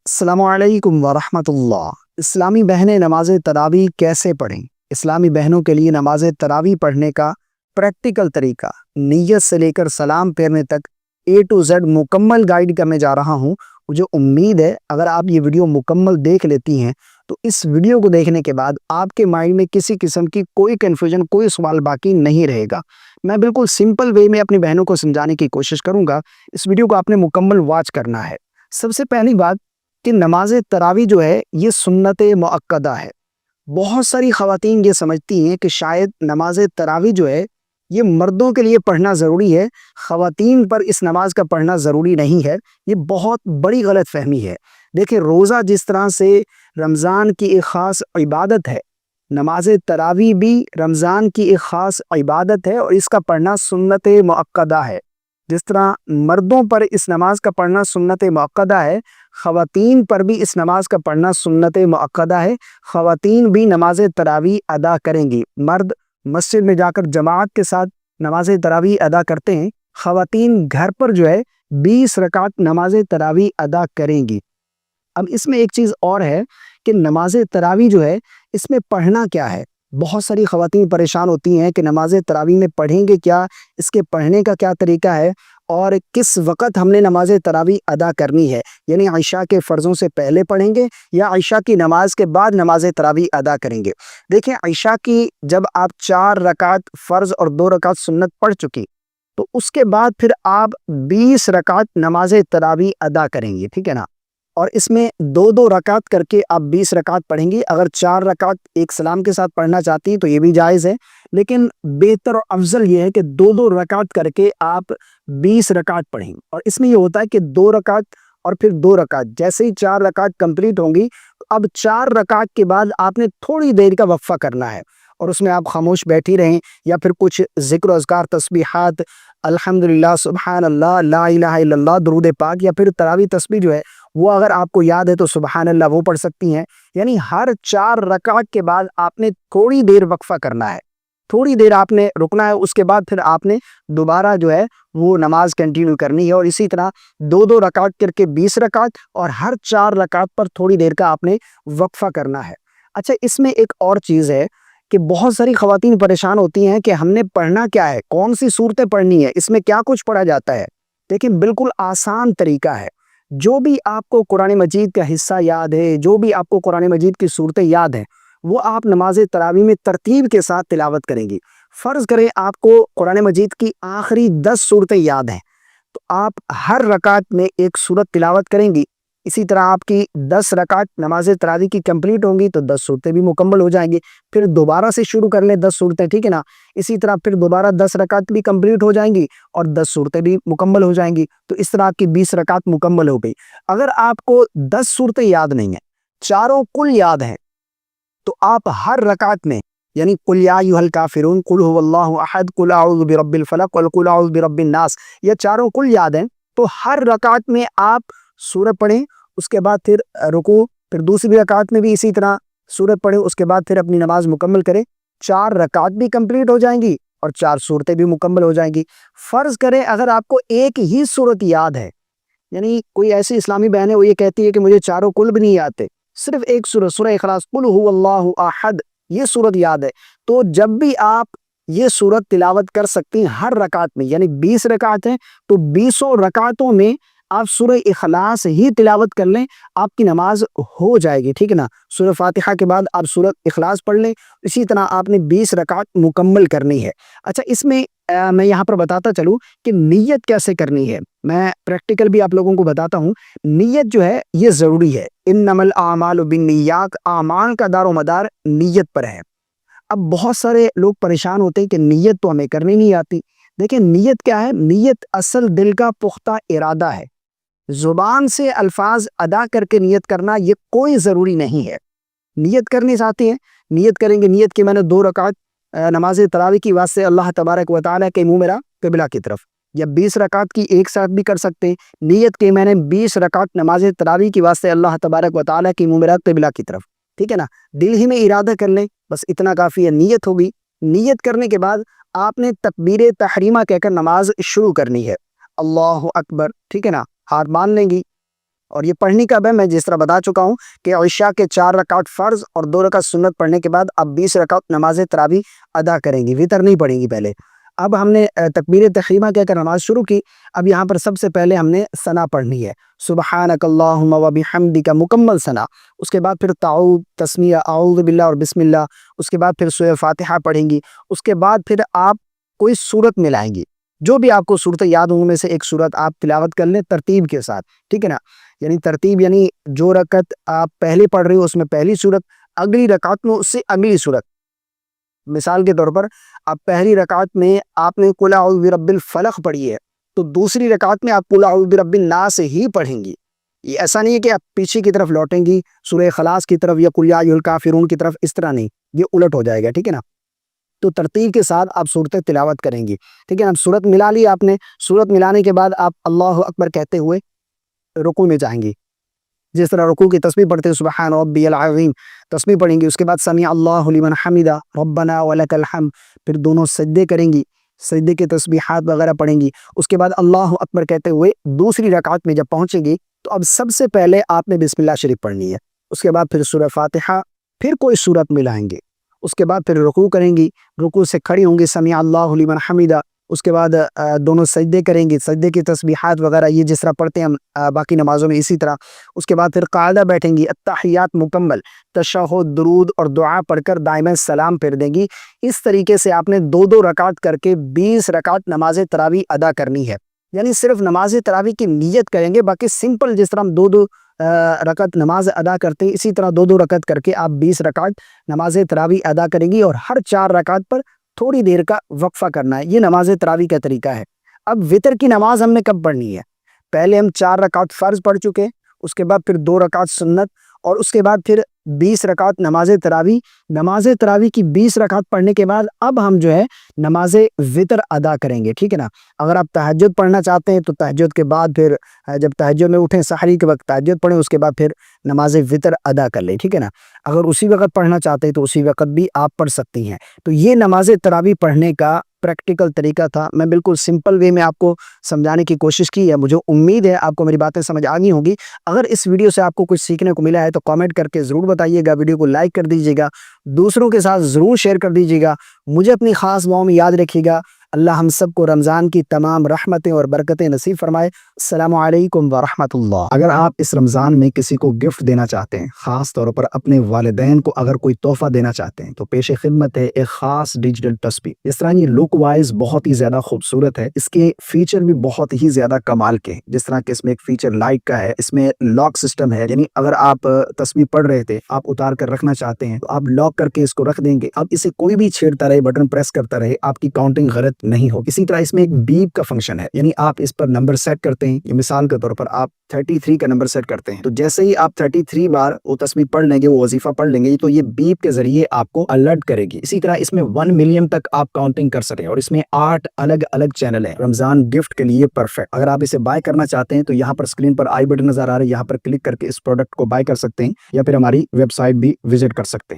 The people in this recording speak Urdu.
السلام علیکم ورحمۃ اللہ۔ اسلامی بہنیں نماز تراویح کیسے پڑھیں؟ اسلامی بہنوں کے لیے نماز تراویح پڑھنے کا پریکٹیکل طریقہ، نیت سے لے کر سلام پھیرنے تک A to Z مکمل گائیڈ کرنے جا رہا ہوں۔ مجھے امید ہے اگر آپ یہ ویڈیو مکمل دیکھ لیتی ہیں تو اس ویڈیو کو دیکھنے کے بعد آپ کے مائنڈ میں کسی قسم کی کوئی کنفیوژن، کوئی سوال باقی نہیں رہے گا۔ میں بالکل سمپل وے میں اپنی بہنوں کو سمجھانے کی کوشش کروں گا۔ اس ویڈیو کو آپ نے مکمل واچ کرنا ہے۔ سب سے پہلی بات کہ نماز تراویح جو ہے یہ سنت مؤکدہ ہے۔ بہت ساری خواتین یہ سمجھتی ہیں کہ شاید نماز تراویح جو ہے یہ مردوں کے لیے پڑھنا ضروری ہے، خواتین پر اس نماز کا پڑھنا ضروری نہیں ہے۔ یہ بہت بڑی غلط فہمی ہے۔ دیکھیں، روزہ جس طرح سے رمضان کی ایک خاص عبادت ہے، نماز تراویح بھی رمضان کی ایک خاص عبادت ہے اور اس کا پڑھنا سنت مؤکدہ ہے۔ جس طرح مردوں پر اس نماز کا پڑھنا سنت مؤکدہ ہے، خواتین پر بھی اس نماز کا پڑھنا سنت مؤکدہ ہے۔ خواتین بھی نماز تراویح ادا کریں گی۔ مرد مسجد میں جا کر جماعت کے ساتھ نماز تراویح ادا کرتے ہیں، خواتین گھر پر جو ہے 20 رکعت نماز تراویح ادا کریں گی۔ اب اس میں ایک چیز اور ہے کہ نماز تراویح جو ہے اس میں پڑھنا کیا ہے۔ بہت ساری خواتین پریشان ہوتی ہیں کہ نماز تراویح میں پڑھیں گے کیا، اس کے پڑھنے کا کیا طریقہ ہے اور کس وقت ہم نے نماز تراویح ادا کرنی ہے، یعنی عشاء کے فرضوں سے پہلے پڑھیں گے یا عشاء کی نماز کے بعد نماز تراویح ادا کریں گے۔ دیکھیں، عشاء کی جب آپ 4 رکعت فرض اور 2 رکعت سنت پڑھ چکی تو اس کے بعد پھر آپ 20 رکعت نماز تراویح ادا کریں گے، ٹھیک ہے نا؟ اور اس میں 2 رکعت کر کے آپ 20 رکعت پڑھیں گی۔ اگر 4 رکعت ایک سلام کے ساتھ پڑھنا چاہتی ہیں تو یہ بھی جائز ہے، لیکن بہتر اور افضل یہ ہے کہ 2 رکعت کر کے آپ 20 رکعت پڑھیں۔ اور اس میں یہ ہوتا ہے کہ 2 رکعت اور پھر 2 رکعت، جیسے ہی 4 رکعت کمپلیٹ ہوں گی اب 4 رکعت کے بعد آپ نے تھوڑی دیر کا وقفہ کرنا ہے اور اس میں آپ خاموش بیٹھی رہیں یا پھر کچھ ذکر و اذکار، تسبیحات، الحمدللہ، سبحان اللہ، لا الہ الا اللہ، درود پاک، یا پھر تراویح تسبیح جو ہے وہ اگر آپ کو یاد ہے تو سبحان اللہ وہ پڑھ سکتی ہیں۔ یعنی ہر 4 رکعت کے بعد آپ نے تھوڑی دیر وقفہ کرنا ہے، تھوڑی دیر آپ نے رکنا ہے، اس کے بعد پھر آپ نے دوبارہ جو ہے وہ نماز کنٹینیو کرنی ہے۔ اور اسی طرح 2 رکعت کر کے 20 رکعت اور ہر 4 رکعت پر تھوڑی دیر کا آپ نے وقفہ کرنا ہے۔ اچھا، اس میں ایک اور چیز ہے کہ بہت ساری خواتین پریشان ہوتی ہیں کہ ہم نے پڑھنا کیا ہے، کون سی صورتیں پڑھنی ہے، اس میں کیا کچھ پڑھا جاتا ہے۔ لیکن بالکل آسان طریقہ ہے۔ جو بھی آپ کو قرآن مجید کا حصہ یاد ہے، جو بھی آپ کو قرآن مجید کی صورتیں یاد ہیں، وہ آپ نماز تراویح میں ترتیب کے ساتھ تلاوت کریں گی۔ فرض کریں آپ کو قرآن مجید کی آخری 10 صورتیں یاد ہیں تو آپ ہر رکعت میں ایک صورت تلاوت کریں گی۔ اسی طرح آپ کی 10 رکعت نماز تراویح کی کمپلیٹ ہوں گی تو 10 صورتیں بھی مکمل ہو جائیں گی۔ پھر دوبارہ سے شروع کر لیں 10 صورتیں، ٹھیک ہے نا؟ اسی طرح پھر دوبارہ 10 رکعت بھی کمپلیٹ ہو جائیں گی اور 10 صورتیں بھی مکمل ہو جائیں گی، تو اس طرح آپ کی 20 رکعت مکمل ہو گئی۔ اگر آپ کو 10 صورتیں یاد نہیں ہیں، چاروں کل یاد ہیں، تو آپ ہر رکعت میں یعنی قل یا ایھا الکافرون، قل ھو اللہ احد، قل اعوذ برب الفلق، قل اعوذ برب الناس، یہ چاروں کل یاد ہیں، تو ہر رکعت میں آپ سورت پڑھیں، اس کے بعد پھر رکوع، پھر دوسری رکعت میں بھی اسی طرح سورت پڑھیں، اس کے بعد پھر اپنی نماز مکمل کریں۔ 4 رکعت بھی کمپلیٹ ہو جائیں گی اور 4 صورتیں بھی مکمل ہو جائیں گی۔ فرض کریں اگر آپ کو ایک ہی صورت یاد ہے، یعنی کوئی ایسی اسلامی بہن ہے وہ یہ کہتی ہے کہ مجھے چاروں کل بھی نہیں آتے، صرف ایک سورہ، سورہ اخلاص، قل ھو اللہ احد، یہ سورت یاد ہے، تو جب بھی آپ یہ سورت تلاوت کر سکتی ہیں ہر رکعت میں، یعنی 20 رکعت ہیں تو 20 رکعتوں میں آپ سورہ اخلاص ہی تلاوت کر لیں، آپ کی نماز ہو جائے گی، ٹھیک ہے نا؟ سورہ فاتحہ کے بعد آپ سورہ اخلاص پڑھ لیں، اسی طرح آپ نے 20 رکعت مکمل کرنی ہے۔ اچھا، اس میں میں یہاں پر بتاتا چلوں کہ نیت کیسے کرنی ہے، میں پریکٹیکل بھی آپ لوگوں کو بتاتا ہوں۔ نیت جو ہے یہ ضروری ہے، انما الاعمال بالنیات، اعمال کا دار و مدار نیت پر ہے۔ اب بہت سارے لوگ پریشان ہوتے ہیں کہ نیت تو ہمیں کرنی نہیں آتی۔ دیکھیں، نیت کیا ہے؟ نیت اصل دل کا پختہ ارادہ ہے۔ زبان سے الفاظ ادا کر کے نیت کرنا یہ کوئی ضروری نہیں ہے۔ نیت کرنی چاہتے ہیں، نیت کریں گے، نیت کی میں نے 2 رکعت نماز تراویح کی واسطے اللہ تبارک و تعالیٰ کے منہ میرا قبلہ کی طرف، یا 20 رکعت کی ایک ساتھ بھی کر سکتے ہیں۔ نیت کی میں نے 20 رکعت نماز تراویح کی واسطے اللہ تبارک و تعالیٰ کے منہ میرا قبلہ کی طرف، ٹھیک ہے نا؟ دل ہی میں ارادہ کر لیں، بس اتنا کافی ہے، نیت ہوگی۔ نیت کرنے کے بعد آپ نے تکبیر تحریمہ کہہ کر نماز شروع کرنی ہے، اللہ اکبر، ٹھیک ہے نا؟ ہاتھ باندھ لیں گی، اور یہ پڑھنی کب ہے؟ میں جس طرح بتا چکا ہوں کہ عشاء کے 4 رکعت فرض اور 2 رکعت سنت پڑھنے کے بعد اب 20 رکعت نماز تراویح ادا کریں گی، وتر نہیں پڑھیں گی پہلے۔ اب ہم نے تکبیر تحریمہ کہہ کر نماز شروع کی، اب یہاں پر سب سے پہلے ہم نے ثنا پڑھنی ہے، سبحانک اللہم و بحمدک، مکمل ثنا۔ اس کے بعد پھر تعوذ، تسمیہ، اعوذ باللہ اور بسم اللہ، اس کے بعد پھر سورہ فاتحہ پڑھیں گی، اس کے بعد پھر آپ کوئی سورت ملائیں گی، جو بھی آپ کو صورتیں یاد ہوں میں سے ایک سورت آپ تلاوت کر لیں ترتیب کے ساتھ، ٹھیک ہے نا؟ یعنی ترتیب یعنی جو رکعت آپ پہلے پڑھ رہے ہو اس میں پہلی سورت، اگلی رکعت میں اس سے اگلی سورت۔ مثال کے طور پر آپ پہلی رکعت میں آپ نے قل اعوذ برب الفلق پڑھی ہے، تو دوسری رکعت میں آپ قل اعوذ برب الناس ہی پڑھیں گی۔ یہ ایسا نہیں ہے کہ آپ پیچھے کی طرف لوٹیں گی سورہ اخلاص کی طرف یا قل یا ایھا الکافرون کی طرف، اس طرح نہیں، یہ الٹ ہو جائے گا، ٹھیک ہے نا؟ تو ترتیب کے ساتھ آپ صورتیں تلاوت کریں گی، ٹھیک ہے نا؟ صورت ملا لی آپ نے، صورت ملانے کے بعد آپ اللہ اکبر کہتے ہوئے رکوع میں جائیں گی، جس طرح رکوع کی تسبیح پڑھتے ہیں سبحان ربی العظیم، تسبیح پڑھیں گی، اس کے بعد سمیع اللہ لمن حمدہ ربنا ولک الحمد، پھر دونوں سجدے کریں گی، سجدے کے تسبیحات وغیرہ پڑھیں گی، اس کے بعد اللہ اکبر کہتے ہوئے دوسری رکعت میں جب پہنچیں گی تو اب سب سے پہلے آپ نے بسم اللہ شریف پڑھنی ہے، اس کے بعد پھر سورہ فاتحہ، پھر کوئی سورت ملائیں گے، اس کے بعد پھر رکوع کریں گی، رکوع سے کھڑی ہوں گی سمیع اللہ لمن حمدہ، اس کے بعد دونوں سجدے کریں گی، سجدے کی تسبیحات وغیرہ یہ جس طرح پڑھتے ہیں ہم باقی نمازوں میں اسی طرح، اس کے بعد پھر قاعدہ بیٹھیں گی، التحیات مکمل، تشہد، درود اور دعا پڑھ کر دائما سلام پھیر دیں گی۔ اس طریقے سے آپ نے 2 رکعت کر کے 20 رکعت نماز تراویح ادا کرنی ہے، یعنی صرف نماز تراویح کی نیت کریں گے، باقی سمپل جس طرح ہم 2 رکعت نماز ادا کرتے ہیں اسی طرح 2 رکعت کر کے آپ 20 رکعت نماز تراویح ادا کریں گی، اور ہر 4 رکعت پر تھوڑی دیر کا وقفہ کرنا ہے۔ یہ نماز تراویح کا طریقہ ہے۔ اب وتر کی نماز ہم نے کب پڑھنی ہے؟ پہلے ہم 4 رکعت فرض پڑھ چکے، اس کے بعد پھر 2 رکعت سنت، اور اس کے بعد پھر 20 رکعت نماز تراویح۔ نماز تراویح کی 20 رکعت پڑھنے کے بعد اب ہم جو ہے نماز وتر ادا کریں گے، ٹھیک ہے نا؟ اگر آپ تہجد پڑھنا چاہتے ہیں تو تہجد کے بعد پھر جب تہجد میں اٹھیں سحری کے وقت تہجد پڑھیں، اس کے بعد پھر نماز وتر ادا کر لیں، ٹھیک ہے نا؟ اگر اسی وقت پڑھنا چاہتے ہیں تو اسی وقت بھی آپ پڑھ سکتی ہیں۔ تو یہ نماز تراویح پڑھنے کا پریکٹیکل طریقہ تھا، میں بالکل سمپل وے میں آپ کو سمجھانے کی کوشش کی ہے، مجھے امید ہے آپ کو میری باتیں سمجھ آ گئی ہوں گی۔ اگر اس ویڈیو سے آپ کو کچھ سیکھنے کو ملا ہے تو کامنٹ کر کے ضرور بتائیے گا، ویڈیو کو لائک کر دیجیے گا، دوسروں کے ساتھ ضرور شیئر کر دیجیے گا، مجھے اپنی خاص دعاؤں میں یاد رکھیے گا۔ اللہ ہم سب کو رمضان کی تمام رحمتیں اور برکتیں نصیب فرمائے۔ السلام علیکم ورحمۃ اللہ۔ اگر آپ اس رمضان میں کسی کو گفٹ دینا چاہتے ہیں، خاص طور پر اپنے والدین کو اگر کوئی تحفہ دینا چاہتے ہیں، تو پیش خدمت ہے ایک خاص ڈیجیٹل تسبیح۔ اس طرح یہ لک وائز بہت ہی زیادہ خوبصورت ہے، اس کے فیچر بھی بہت ہی زیادہ کمال کے ہیں، جس طرح کہ اس میں ایک فیچر لائٹ کا ہے، اس میں لاک سسٹم ہے، یعنی اگر آپ تسبیح پڑھ رہے تھے آپ اتار کر رکھنا چاہتے ہیں تو آپ لاک کر کے اس کو رکھ دیں گے، اب اسے کوئی بھی چھیڑتا رہے، بٹن پریس کرتا رہے، آپ کی کاؤنٹنگ غلط نہیں ہوگی۔ اسی طرح اس میں ایک بیپ کا فنکشن ہے، یعنی آپ اس پر نمبر سیٹ کرتے ہیں، یہ مثال کے طور پر آپ 33 کا نمبر سیٹ کرتے ہیں، تو جیسے ہی آپ 33 بار وہ تسبیح پڑھ لیں گے، وہ وظیفہ پڑھ لیں گے، تو یہ بیپ کے ذریعے آپ کو الرٹ کرے گی۔ اسی طرح اس میں 1 ملین تک آپ کاؤنٹنگ کر سکیں، اور اس میں 8 الگ الگ چینل ہیں، رمضان گفٹ کے لیے پرفیکٹ۔ اگر آپ اسے بائی کرنا چاہتے ہیں تو یہاں پر اسکرین پر آئی بٹن نظر آ رہا ہے، یہاں پر کلک کر کے اس پروڈکٹ کو بائی کر سکتے ہیں، یا پھر ہماری ویب سائٹ بھی وزٹ کر سکتے ہیں۔